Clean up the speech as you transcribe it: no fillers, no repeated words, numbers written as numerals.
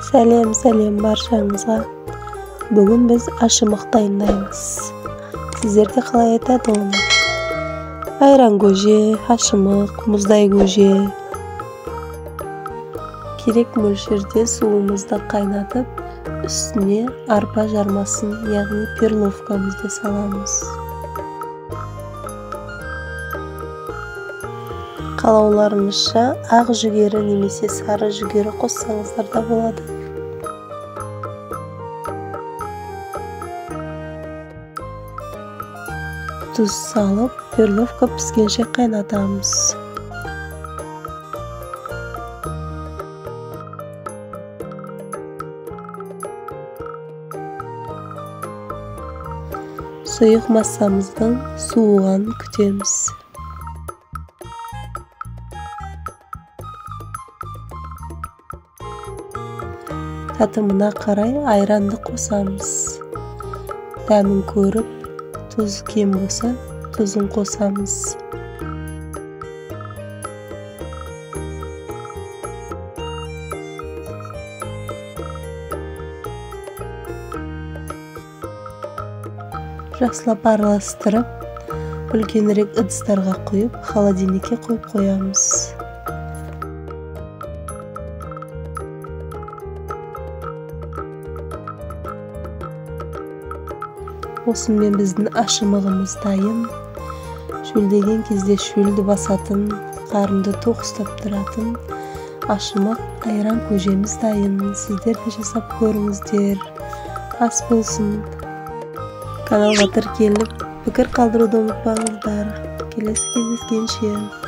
Сәлем баршаңызға. Бүгін біз ашымық дайындаймыз. Сіздерде қалай айтады оны? Айран көже, ашымық, мұздай көже. Керек мөлшерде суымызды қайнатып, үстіне арпа жармасын, яғни перловкамызды саламыз. Қалауларыңызша ақ жүгері немесе сары жүгері қоссаңыздар да болады. Тұз салып, перловка піскенше қайнатамыз. Сұйық массамыздың суығанын күтеміз. Татымына қарай айранды қосамыз. Дәмін көріп, тұз кем болса, тұзын қосамыз. Жақсылап араластырып, үлкенірек ыдыстарға құйып, холодильникке қойып қоямыз. Осымен біздің ашымығымыз дайын. Шөлдеген кезде шөлді басатын, қарынды тоқ ұстап тұратын ашымық айран көжеміз дайын. Сіздер де жасап көріңіздер. Ас болсын. Каналға тіркеліп, пікір қалдыруды ұмытпаңыздар. Келесі кездескенше.